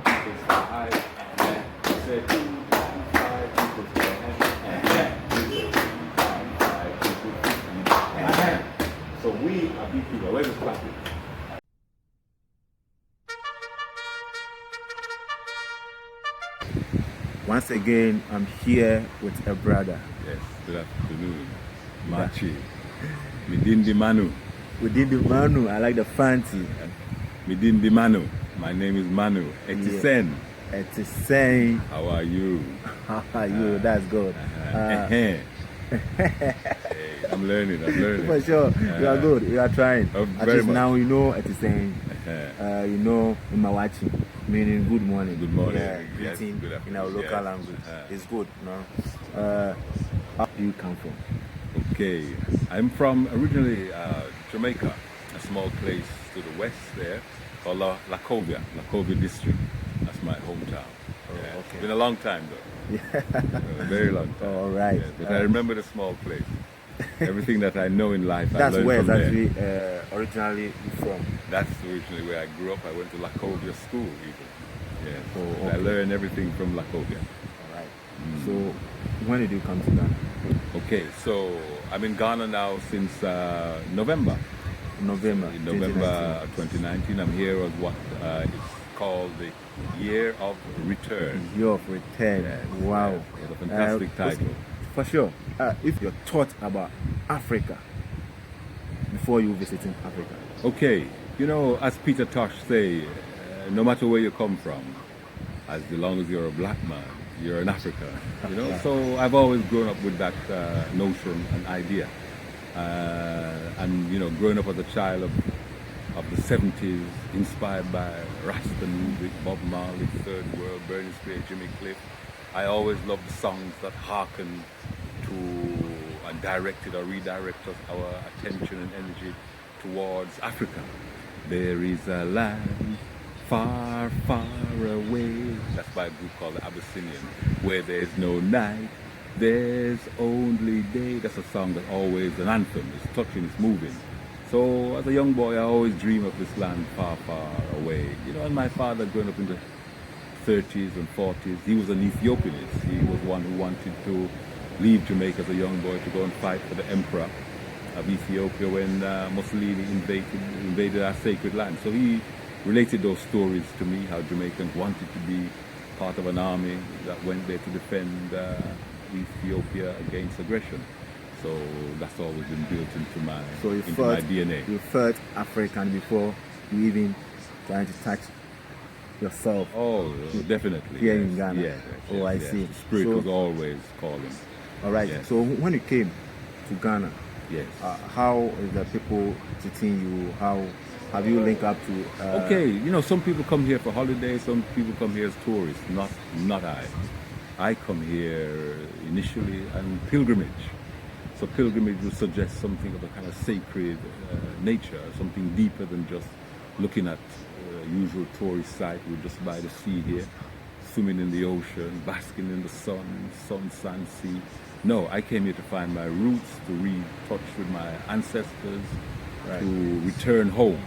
five equals five. Say 2 times 5 equals 10. Five equals 15. So we are big people. Where's the clapping? Once again, I'm here with a brother. Yes, good afternoon. Machi. Midindi Manu. Within the Manu, I like the fancy. Midindi Manu. My name is Manu. Etisen. Etisen. How are you? How are you? That's good. Hey, I'm learning. For sure. You are good. You are trying. At very least much. now you know Etisen. You know Umawachi, meaning good morning. Good morning. Yeah, Yes, greeting good in our afternoon. local Yes. language. It's good. No? How do you come from? Okay, I'm from originally Jamaica, a small place to the west there called Lacovia district. That's my hometown. Yeah. okay. Been a long time though. A very long time. All right. Yeah, but I remember the small place. Everything that I know in life, I That's learned where from it's there. actually originally from. That's originally where I grew up. I went to Lacovia school even. Yeah. Oh, I okay. learned everything from Lacovia. All right. So, when did you come to Ghana? Okay, so I'm in Ghana now since November. November. In November 2019, I'm here as what is called the Year of Return. Year of Return. Yes, Wow. yes, it's a fantastic title. For sure. If you're taught about Africa before you visiting Africa. Okay, you know, as Peter Tosh say, no matter where you come from, as long as you're a black man, you're in Africa. You know, so I've always grown up with that notion and idea. And you know, growing up as a child of the 70s, inspired by Rasta music, Bob Marley, Third World, Burning Spear, Jimmy Cliff, I always loved the songs that hearken to and directed or redirected our attention and energy towards Africa. There is a land far, far away. That's by a group called the Abyssinian, where there's no night, there's only day. That's a song that always an anthem. It's touching, it's moving. So as a young boy, I always dream of this land far, far away. You know, and my father, growing up in the 30s and 40s, he was an Ethiopianist. He was one who wanted to leave Jamaica as a young boy to go and fight for the emperor of Ethiopia when Mussolini invaded our sacred land. So he related those stories to me, how Jamaicans wanted to be part of an army that went there to defend Ethiopia against aggression. So that's always been built into my DNA. You felt African before you even trying to touch yourself. Oh, definitely. Here yes, in Ghana. Yes, Oh, I yes. see. The spirit So- was always calling. All right. Yes. So when you came to Ghana, Yes. how is the people treating you? How have you linked up to? Okay, you know, some people come here for holidays, some people come here as tourists, not I. I come here initially on pilgrimage. So pilgrimage would suggest something of a kind of sacred nature, something deeper than just looking at usual tourist site. We're just by the sea here, swimming in the ocean, basking in the sun, sand, sea. No, I came here to find my roots, to re-touch with my ancestors, Right. to return home.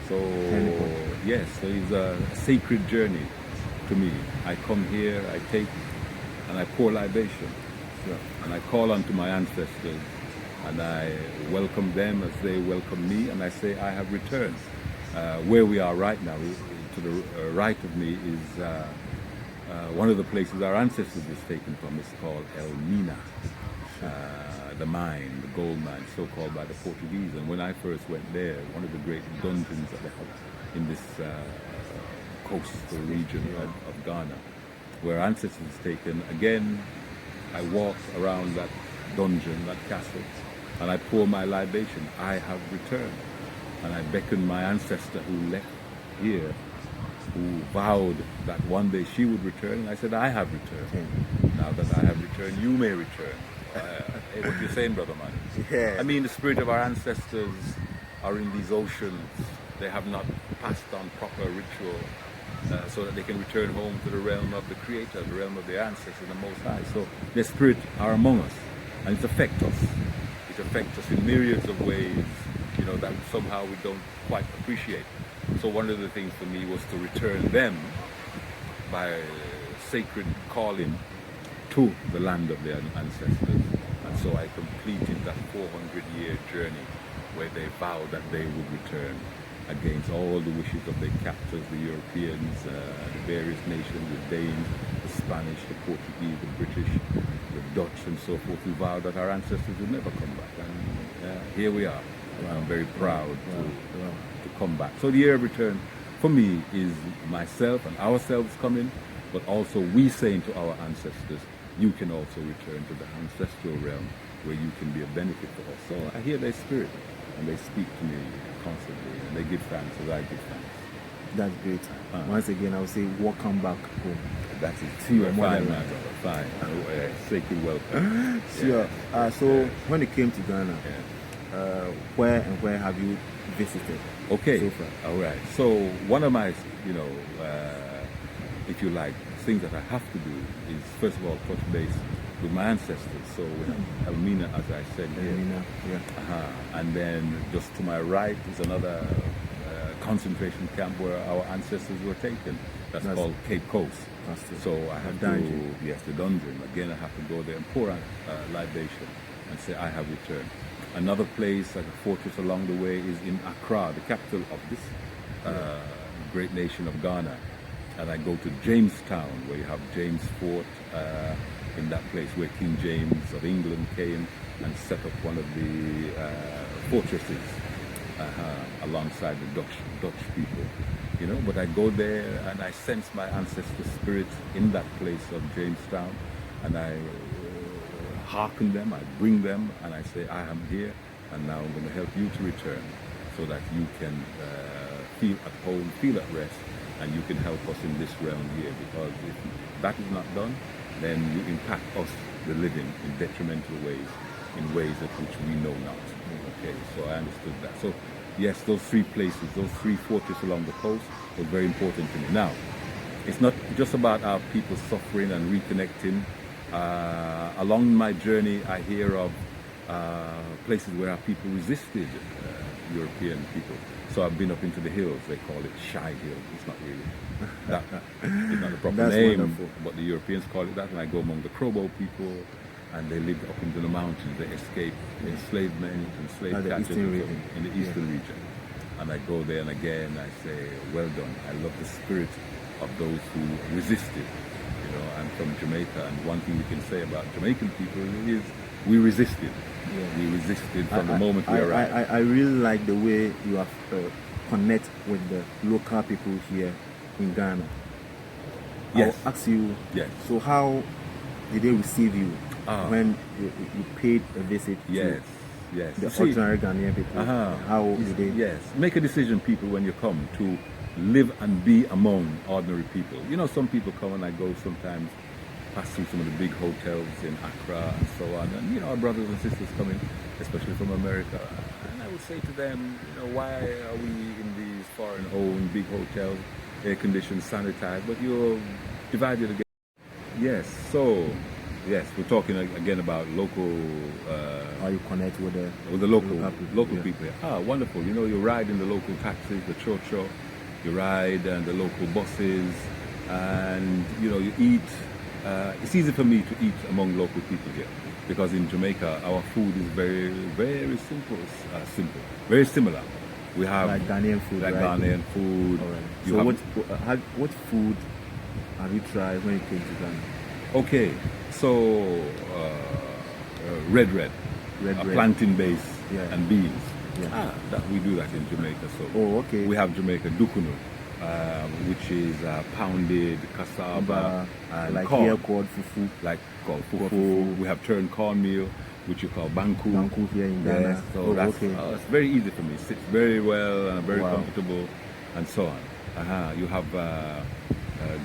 So Wonderful. yes, so it's a sacred journey to me. I come here, I take and I pour libation. Sure. And I call unto my ancestors and I welcome them as they welcome me, and I say I have returned. Where we are right now, to the right of me, is one of the places our ancestors was taken from. It's called El Mina, the mine, the gold mine, so called by the Portuguese. And when I first went there, one of the great dungeons that they have in this coastal region of Ghana, where our ancestors was taken, again, I walk around that dungeon, that castle, and I pour my libation. I have returned. And I beckon my ancestor who left here, who vowed that one day she would return. And I said, I have returned. Now that I have returned, you may return. Hey, what you're saying, brother man? Yeah. I mean, the spirit of our ancestors are in these oceans. They have not passed on proper ritual so that they can return home to the realm of the Creator, the realm of their ancestors, the Most High. So their spirit are among us, and it affects us. It affects us in myriads of ways, you know, that somehow we don't quite appreciate. So one of the things for me was to return them by sacred calling to the land of their ancestors. And so I completed that 400-year journey where they vowed that they would return against all the wishes of their captors, the Europeans, the various nations, the Danes, the Spanish, the Portuguese, the British, the Dutch, and so forth. We vowed that our ancestors would never come back. And here we are. Wow. I'm very proud to come back. So the year of return for me is myself and ourselves coming, but also we saying to our ancestors, you can also return to the ancestral realm where you can be a benefit to us. So I hear their spirit and they speak to me constantly and they give thanks as I give thanks. That's great. Once again, I would say welcome back home. That's it. See you, fine, my brother. Fine. Sacred welcome. Sure. So when it came to Ghana, where have you visited? Okay. So far? All right. So one of my, if you like, things that I have to do is first of all touch base with my ancestors. So we have Elmina, as I said here. Elmina, yeah. And then just to my right is another concentration camp where our ancestors were taken. That's called Cape Coast. So I have to, the dungeon. Again, I have to go there and pour out libation and say I have returned. Another place, like a fortress along the way, is in Accra, the capital of this great nation of Ghana. And I go to Jamestown, where you have James Fort, in that place where King James of England came and set up one of the fortresses alongside the Dutch people. But I go there and I sense my ancestor spirit in that place of Jamestown, and I hearken them, I bring them, and I say, I am here, and now I'm going to help you to return so that you can feel at home, feel at rest, and you can help us in this realm here, because if that is not done, then you impact us, the living, in detrimental ways, in ways at which we know not. Okay, so I understood that. So yes, those three places, those three fortresses along the coast were very important to me. Now, it's not just about our people suffering and reconnecting. Along my journey, I hear of places where our people resisted European people. So I've been up into the hills. They call it Shy Hill. It's not really that. It's not the proper name, wonderful. But the Europeans call it that. And I go among the Krobo people, and they lived up into the mountains. They escaped enslavement and slave catchers in the eastern region. And I go there, and again I say, well done. I love the spirit of those who resisted. I'm from Jamaica, and one thing you can say about Jamaican people is we resisted. Yeah. We resisted from the moment we arrived. I really like the way you have connect with the local people here in Ghana. Yes. I'll ask you, yes. So how did they receive you when you paid a visit to the ordinary Ghanaian people? How did they? Yes. Make a decision, people, when you come to live and be among ordinary people. Some people come, and I go sometimes pass through some of the big hotels in Accra and so on, and our brothers and sisters coming, especially from America, and I would say to them, why are we in these foreign-owned big hotels, air-conditioned, sanitized, but you're divided again? Yes, so yes, we're talking again about local. How you connect with the local people? Wonderful. You ride in the local taxis, the chocho. You ride and the local buses, and you eat. It's easy for me to eat among local people here, because in Jamaica our food is very, very simple, very similar. We have like Ghanaian food, like right? Ghanaian food. Right. So what food have you tried when you came to Ghana? Okay, so red, plantain base and beans. Yeah. That we do that in Jamaica. So we have Jamaica dukunu, which is pounded cassava and like corn. Here called fufu. Like called fufu. We have turned cornmeal, which you call banku. Banku here in Ghana. Yes, so it's very easy for me. It sits very well and very comfortable, and so on. You have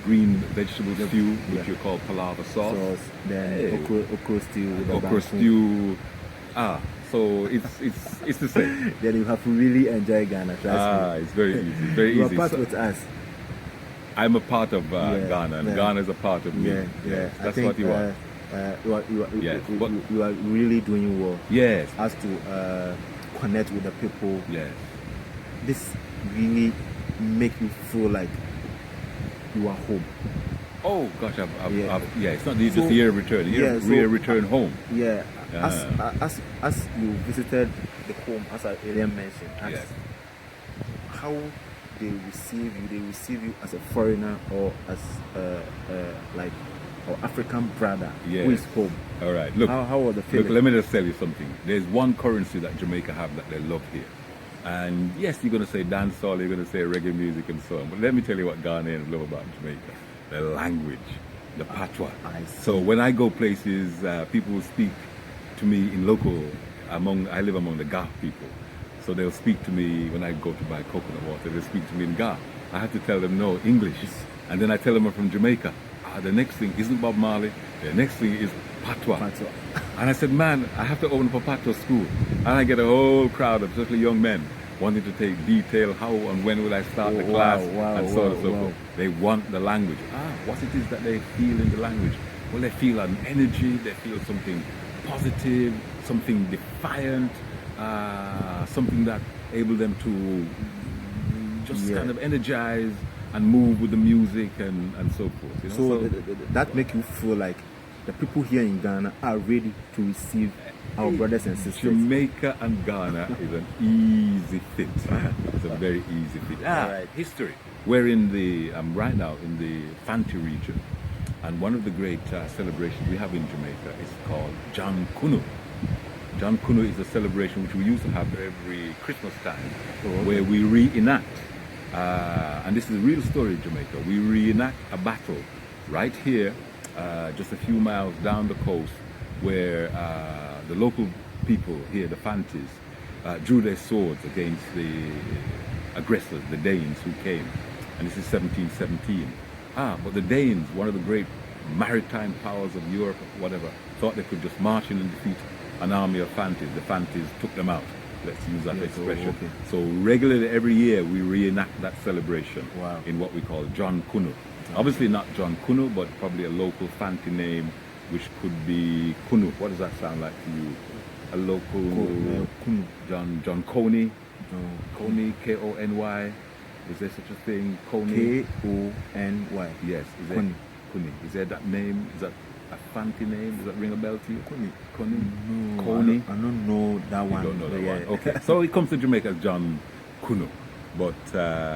green vegetable stew, which you call palava sauce. Then okra stew. Okra stew. So it's the same. Then you have to really enjoy Ghana. Trust me. It's very easy. Very you easy. You are part with us. I'm a part of Ghana, and Ghana is a part of me. That's what you are. You are really doing well. Yes. As to connect with the people. Yes. This really make you feel like you are home. Oh gosh, yeah, it's not just the year of return. Year return home. Yeah, as you visited the home, as I earlier mentioned, how they receive you? They receive you as a foreigner or as like or African brother who is home. All right. Look, how are the feelings? Look, let me just tell you something. There's one currency that Jamaica have that they love here. And yes, you're going to say dancehall, you're going to say reggae music and so on. But let me tell you what Ghanaians love about Jamaica. The language, the patois. So when I go places, people will speak to me in local, I live among the Ga people. So they'll speak to me when I go to buy coconut water, they'll speak to me in Ga. I have to tell them, no, English. And then I tell them I'm from Jamaica. The next thing isn't Bob Marley, the next thing is patois. And I said, man, I have to open up a patois school. And I get a whole crowd of especially young men wanting to take detail, how and when will I start the class, and so on and so forth. They want the language. What it is that they feel in the language? Well, they feel an energy, they feel something positive, something defiant, something that able them to just kind of energize and move with the music and so forth. You know? So that make you feel like the people here in Ghana are ready to receive our brothers and sisters. Jamaica and Ghana is an easy fit. It's a very easy fit. Right. History. We're in I'm right now in the Fanti region, and one of the great celebrations we have in Jamaica is called John Kunu. John Kunu is a celebration which we used to have every Christmas time, where we reenact. And this is a real story in Jamaica. We reenact a battle right here, just a few miles down the coast, where the local people here, the Fantis, drew their swords against the aggressors, the Danes who came. And this is 1717. But the Danes, one of the great maritime powers of Europe, whatever, thought they could just march in and defeat an army of Fantis. The Fantis took them out. Let's use that expression. So regularly every year we reenact that celebration in what we call John Kunu. Obviously not John Kunu, but probably a local Fanti name, which could be Kunu. What does that sound like to you? A local Kunu. John Coney. Coney, K-O-N-Y. Is there such a thing? Coney? K-O-N-Y. Yes. Is there Coney? Is there that name? Is that a Fanti name? Does that ring a bell to you? Coney. No, Coney? I don't know that one. You don't know that one. Okay. So it comes to Jamaica as John Kunu. But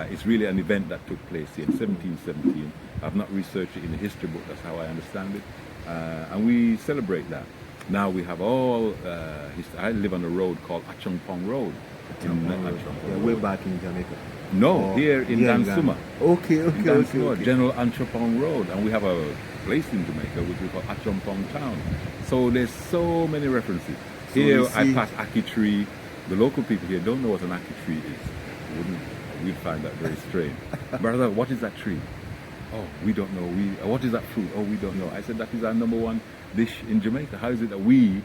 it's really an event that took place in 1717. I've not researched it in the history book, that's how I understand it. And we celebrate that. Now we have all, I live on a road called Achongpong Road. Way back in Jamaica. No, here in Dansuma. Okay. General Achongpong Road. And we have a place in Jamaica which we call Achongpong Town. So there's so many references. So here I pass Aki Tree. The local people here don't know what an Aki Tree is. We'd find that very strange. Brother, what is that tree? Oh, we don't know. What is that fruit? Oh, we don't know. I said that is our number one dish in Jamaica. How is it that we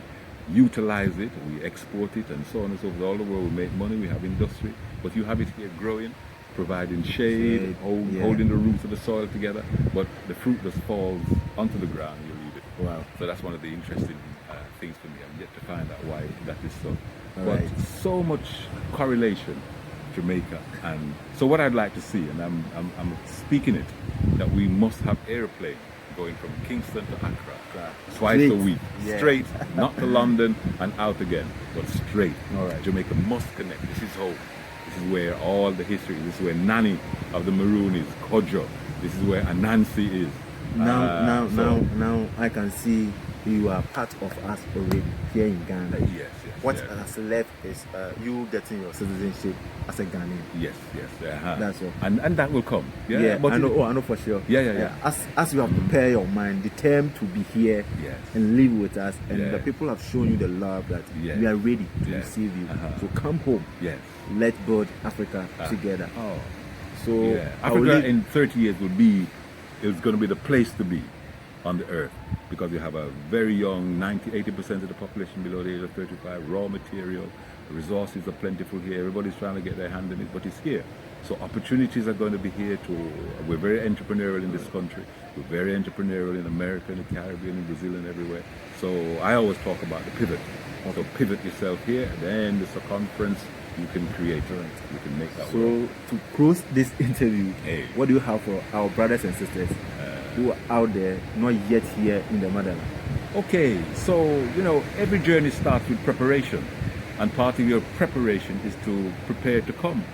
utilize it, we export it, and so on and so forth? All the world we make money, we have industry, but you have it here growing, providing shade, holding the roots of the soil together, but the fruit just falls onto the ground, you leave it. Wow. So that's one of the interesting things for me. I'm yet to find out why that is so. But so much correlation, Jamaica. And so what I'd like to see, and I'm speaking it, that we must have airplane going from Kingston to Accra twice a week, straight, not to London and out again, but straight. Jamaica must connect. This is home. This is where all the history is. This is where Nani of the Maroon is, Kojo. This is where Anansi is. Now I can see you are part of us already here in Ghana. Yes. What has left is you getting your citizenship as a Ghanaian. Yes. That's all. And that will come. But I know for sure. As you have prepared your mind, determined to be here and live with us, and the people have shown you the love that we are ready to receive you. So come home. Let's build Africa together. So Africa in 30 years it's going to be the place to be on the earth, because you have a very young 80% of the population below the age of 35, raw material, resources are plentiful here, everybody's trying to get their hand in it, but it's here. So opportunities are going to be here we're very entrepreneurial in this country, we're very entrepreneurial in America, in the Caribbean, in Brazil and everywhere. So I always talk about the pivot. So pivot yourself here, then the circumference you can create, you can make that work. So to close this interview, what do you have for our brothers and sisters? who are out there not yet here in the motherland? Okay, so every journey starts with preparation, and part of your preparation is to prepare to come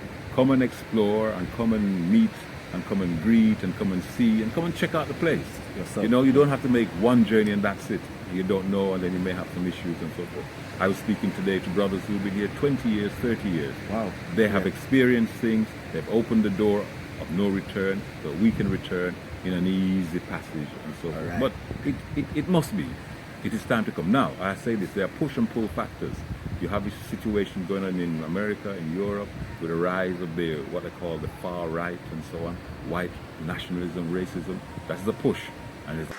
and explore, and come and meet, and come and greet, and come and see, and come and check out the place. Yourself. You don't have to make one journey and that's it. You don't know, and then you may have some issues and so forth. I was speaking today to brothers who've been here 20 years, 30 years. Wow. They have experienced things. They've opened the door of no return, so we can return in an easy passage and so forth. Right. But it must be. It is time to come. Now, I say this, there are push and pull factors. You have this situation going on in America, in Europe, with the rise of what they call the far right and so on, white nationalism, racism. That's the push. And it's